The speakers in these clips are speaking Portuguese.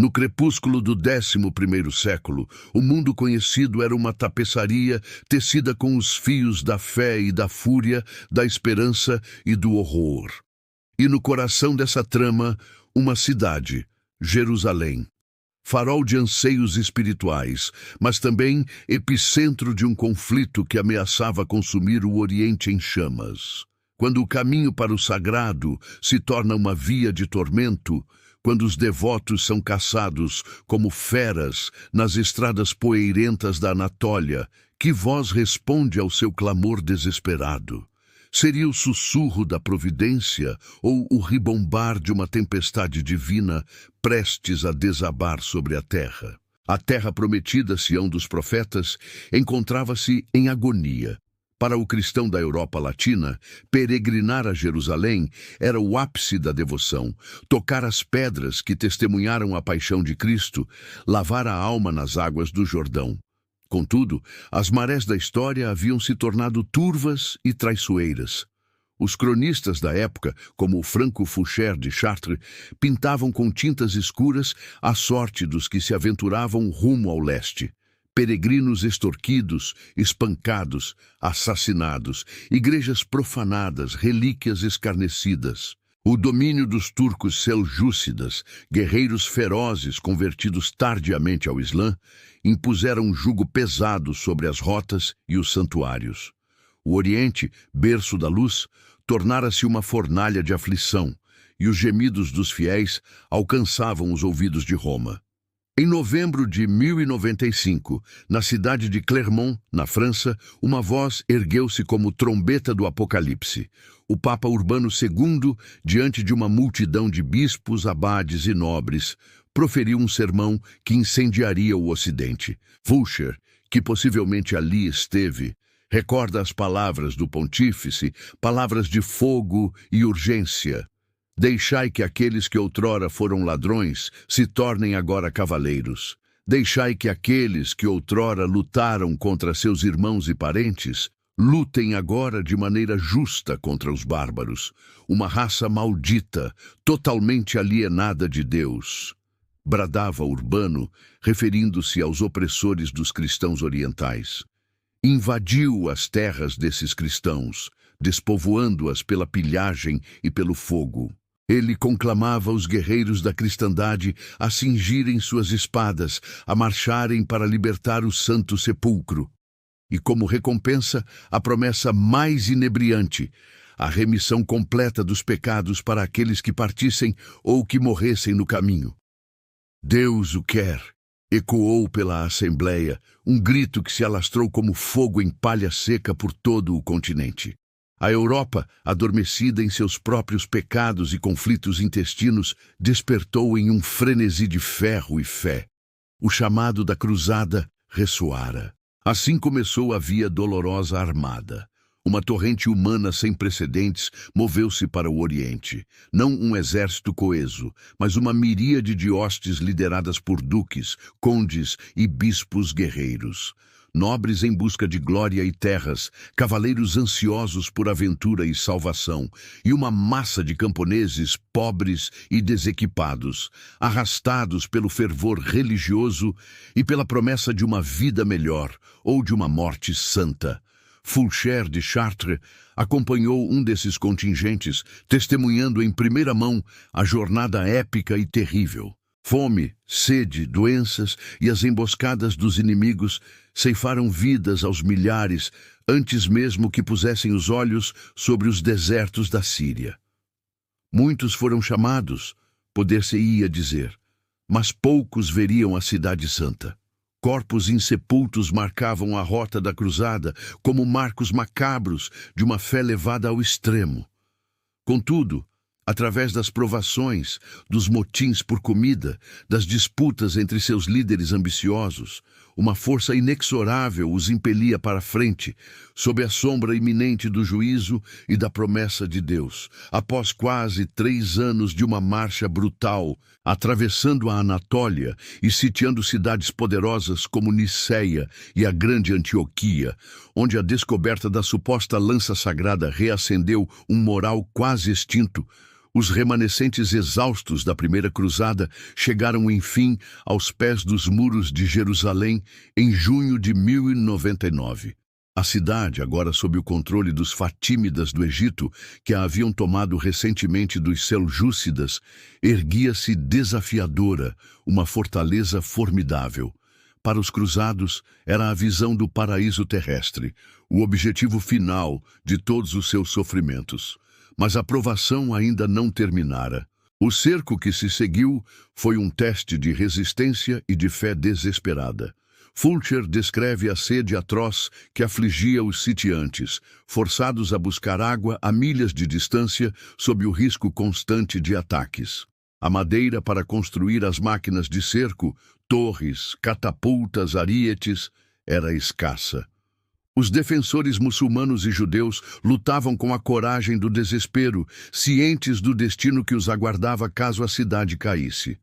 No crepúsculo do 11º século, o mundo conhecido era uma tapeçaria tecida com os fios da fé e da fúria, da esperança e do horror. E no coração dessa trama, uma cidade, Jerusalém. Farol de anseios espirituais, mas também epicentro de um conflito que ameaçava consumir o Oriente em chamas. Quando o caminho para o sagrado se torna uma via de tormento, quando os devotos são caçados como feras nas estradas poeirentas da Anatólia, que voz responde ao seu clamor desesperado? Seria o sussurro da providência ou o ribombar de uma tempestade divina prestes a desabar sobre a terra? A terra prometida, Sião dos profetas, encontrava-se em agonia. Para o cristão da Europa Latina, peregrinar a Jerusalém era o ápice da devoção, tocar as pedras que testemunharam a paixão de Cristo, lavar a alma nas águas do Jordão. Contudo, as marés da história haviam se tornado turvas e traiçoeiras. Os cronistas da época, como o Franco Foucher de Chartres, pintavam com tintas escuras a sorte dos que se aventuravam rumo ao leste. Peregrinos extorquidos, espancados, assassinados, igrejas profanadas, relíquias escarnecidas. O domínio dos turcos seljúcidas, guerreiros ferozes convertidos tardiamente ao Islã, impuseram um jugo pesado sobre as rotas e os santuários. O Oriente, berço da luz, tornara-se uma fornalha de aflição, e os gemidos dos fiéis alcançavam os ouvidos de Roma. Em novembro de 1095, na cidade de Clermont, na França, uma voz ergueu-se como trombeta do Apocalipse. O Papa Urbano II, diante de uma multidão de bispos, abades e nobres, proferiu um sermão que incendiaria o Ocidente. Foucher, que possivelmente ali esteve, recorda as palavras do pontífice, palavras de fogo e urgência. Deixai que aqueles que outrora foram ladrões se tornem agora cavaleiros. Deixai que aqueles que outrora lutaram contra seus irmãos e parentes lutem agora de maneira justa contra os bárbaros, uma raça maldita, totalmente alienada de Deus. Bradava Urbano, referindo-se aos opressores dos cristãos orientais. Invadiu as terras desses cristãos, despovoando-as pela pilhagem e pelo fogo. Ele conclamava os guerreiros da cristandade a cingirem suas espadas, a marcharem para libertar o Santo Sepulcro. E como recompensa, a promessa mais inebriante, a remissão completa dos pecados para aqueles que partissem ou que morressem no caminho. Deus o quer, ecoou pela Assembleia, um grito que se alastrou como fogo em palha seca por todo o continente. A Europa, adormecida em seus próprios pecados e conflitos intestinos, despertou em um frenesi de ferro e fé. O chamado da cruzada ressoara. Assim começou a Via Dolorosa Armada. Uma torrente humana sem precedentes moveu-se para o Oriente. Não um exército coeso, mas uma miríade de hostes lideradas por duques, condes e bispos guerreiros. Nobres em busca de glória e terras, cavaleiros ansiosos por aventura e salvação, e uma massa de camponeses pobres e desequipados, arrastados pelo fervor religioso e pela promessa de uma vida melhor ou de uma morte santa. Foucher de Chartres acompanhou um desses contingentes, testemunhando em primeira mão a jornada épica e terrível. Fome, sede, doenças e as emboscadas dos inimigos ceifaram vidas aos milhares antes mesmo que pusessem os olhos sobre os desertos da Síria. Muitos foram chamados, poder-se-ia dizer, mas poucos veriam a Cidade Santa. Corpos insepultos marcavam a rota da cruzada como marcos macabros de uma fé levada ao extremo. Contudo, através das provações, dos motins por comida, das disputas entre seus líderes ambiciosos, uma força inexorável os impelia para a frente, sob a sombra iminente do juízo e da promessa de Deus. Após quase 3 anos de uma marcha brutal, atravessando a Anatólia e sitiando cidades poderosas como Niceia e a Grande Antioquia, onde a descoberta da suposta lança sagrada reacendeu um moral quase extinto, Os remanescentes exaustos da primeira cruzada chegaram, enfim, aos pés dos muros de Jerusalém em junho de 1099. A cidade, agora sob o controle dos Fatímidas do Egito, que a haviam tomado recentemente dos Seljúcidas, erguia-se desafiadora, uma fortaleza formidável. Para os cruzados, era a visão do paraíso terrestre, o objetivo final de todos os seus sofrimentos. Mas a provação ainda não terminara. O cerco que se seguiu foi um teste de resistência e de fé desesperada. Fulcher descreve a sede atroz que afligia os sitiantes, forçados a buscar água a milhas de distância sob o risco constante de ataques. A madeira para construir as máquinas de cerco, torres, catapultas, arietes, era escassa. Os defensores muçulmanos e judeus lutavam com a coragem do desespero, cientes do destino que os aguardava caso a cidade caísse.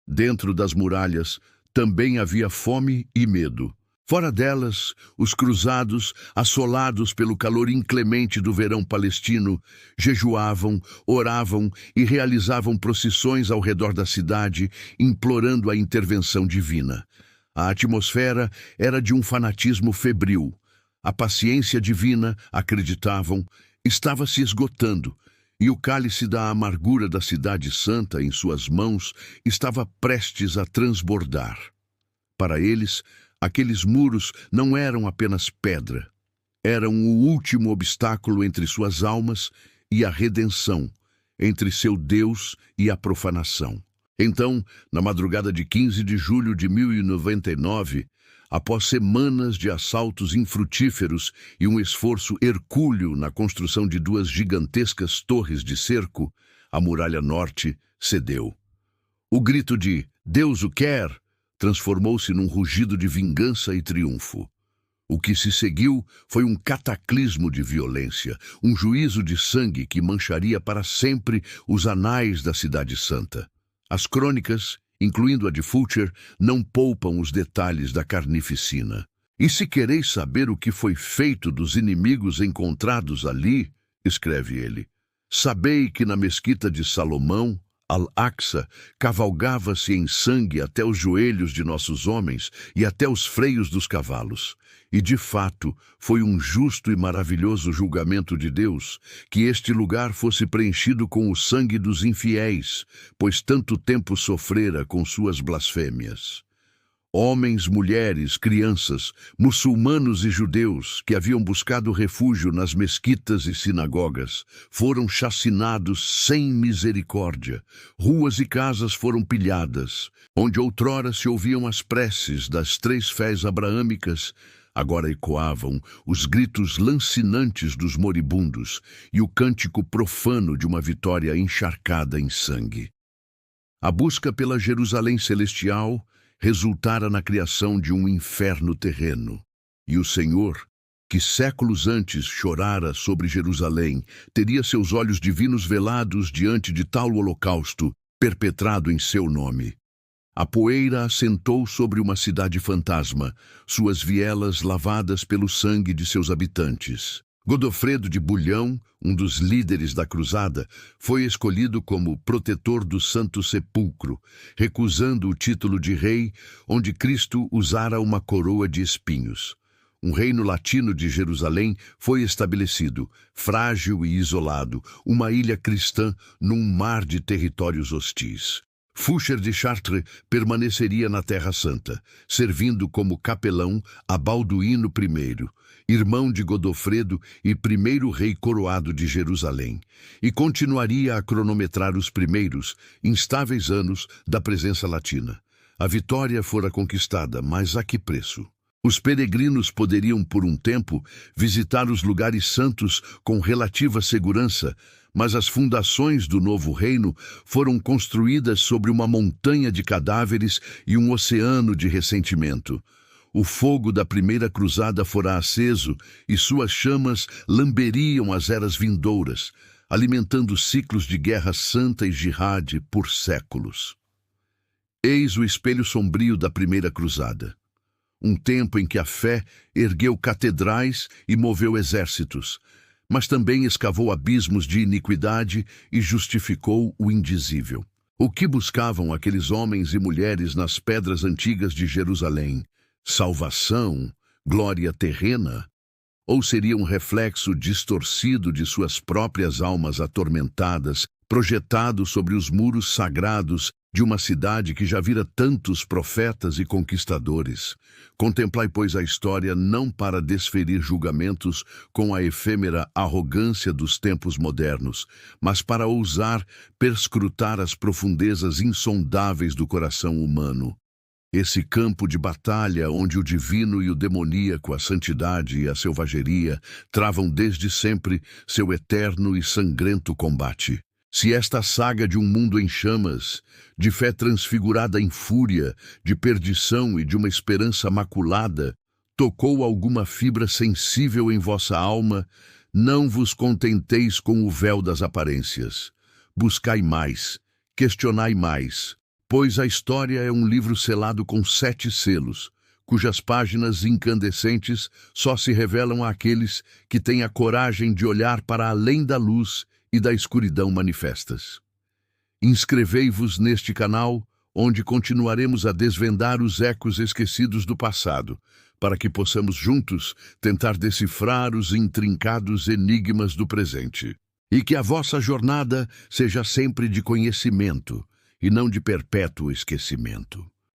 Dentro das muralhas também havia fome e medo. Fora delas, os cruzados, assolados pelo calor inclemente do verão palestino, jejuavam, oravam e realizavam procissões ao redor da cidade, implorando a intervenção divina. A atmosfera era de um fanatismo febril. A paciência divina, acreditavam, estava se esgotando, e o cálice da amargura da cidade santa em suas mãos estava prestes a transbordar. Para eles, aqueles muros não eram apenas pedra. Eram o último obstáculo entre suas almas e a redenção, entre seu Deus e a profanação. Então, na madrugada de 15 de julho de 1099, após semanas de assaltos infrutíferos e um esforço hercúleo na construção de duas gigantescas torres de cerco, a muralha norte cedeu. O grito de "Deus o quer" transformou-se num rugido de vingança e triunfo. O que se seguiu foi um cataclismo de violência, um juízo de sangue que mancharia para sempre os anais da Cidade Santa. As crônicas, incluindo a de Fulcher, não poupam os detalhes da carnificina. E se quereis saber o que foi feito dos inimigos encontrados ali, escreve ele, sabei que na mesquita de Salomão, Al-Aqsa, cavalgava-se em sangue até os joelhos de nossos homens e até os freios dos cavalos. E, de fato, foi um justo e maravilhoso julgamento de Deus que este lugar fosse preenchido com o sangue dos infiéis, pois tanto tempo sofrera com suas blasfêmias. Homens, mulheres, crianças, muçulmanos e judeus que haviam buscado refúgio nas mesquitas e sinagogas foram chacinados sem misericórdia. Ruas e casas foram pilhadas. Onde outrora se ouviam as preces das três fés abraâmicas, agora ecoavam os gritos lancinantes dos moribundos e o cântico profano de uma vitória encharcada em sangue. A busca pela Jerusalém celestial resultara na criação de um inferno terreno. E o Senhor, que séculos antes chorara sobre Jerusalém, teria seus olhos divinos velados diante de tal holocausto perpetrado em seu nome. A poeira assentou sobre uma cidade fantasma, suas vielas lavadas pelo sangue de seus habitantes. Godofredo de Bulhão, um dos líderes da cruzada, foi escolhido como protetor do Santo Sepulcro, recusando o título de rei, onde Cristo usara uma coroa de espinhos. Um reino latino de Jerusalém foi estabelecido, frágil e isolado, uma ilha cristã num mar de territórios hostis. Foucher de Chartres permaneceria na Terra Santa, servindo como capelão a Balduíno I, irmão de Godofredo e primeiro rei coroado de Jerusalém, e continuaria a cronometrar os primeiros, instáveis anos da presença latina. A vitória fora conquistada, mas a que preço? Os peregrinos poderiam, por um tempo, visitar os lugares santos com relativa segurança, mas as fundações do novo reino foram construídas sobre uma montanha de cadáveres e um oceano de ressentimento. O fogo da primeira cruzada fora aceso e suas chamas lamberiam as eras vindouras, alimentando ciclos de guerra santa e jihad por séculos. Eis o espelho sombrio da primeira cruzada. Um tempo em que a fé ergueu catedrais e moveu exércitos, mas também escavou abismos de iniquidade e justificou o indizível. O que buscavam aqueles homens e mulheres nas pedras antigas de Jerusalém? Salvação, glória terrena? Ou seria um reflexo distorcido de suas próprias almas atormentadas, projetado sobre os muros sagrados de uma cidade que já vira tantos profetas e conquistadores? Contemplai, pois, a história não para desferir julgamentos com a efêmera arrogância dos tempos modernos, mas para ousar perscrutar as profundezas insondáveis do coração humano. Esse campo de batalha onde o divino e o demoníaco, a santidade e a selvageria, travam desde sempre seu eterno e sangrento combate. Se esta saga de um mundo em chamas, de fé transfigurada em fúria, de perdição e de uma esperança maculada, tocou alguma fibra sensível em vossa alma, não vos contenteis com o véu das aparências. Buscai mais, questionai mais, pois a história é um livro selado com 7 selos, cujas páginas incandescentes só se revelam àqueles que têm a coragem de olhar para além da luz e da escuridão manifestas. Inscrevei-vos neste canal, onde continuaremos a desvendar os ecos esquecidos do passado, para que possamos juntos tentar decifrar os intrincados enigmas do presente. E que a vossa jornada seja sempre de conhecimento, e não de perpétuo esquecimento.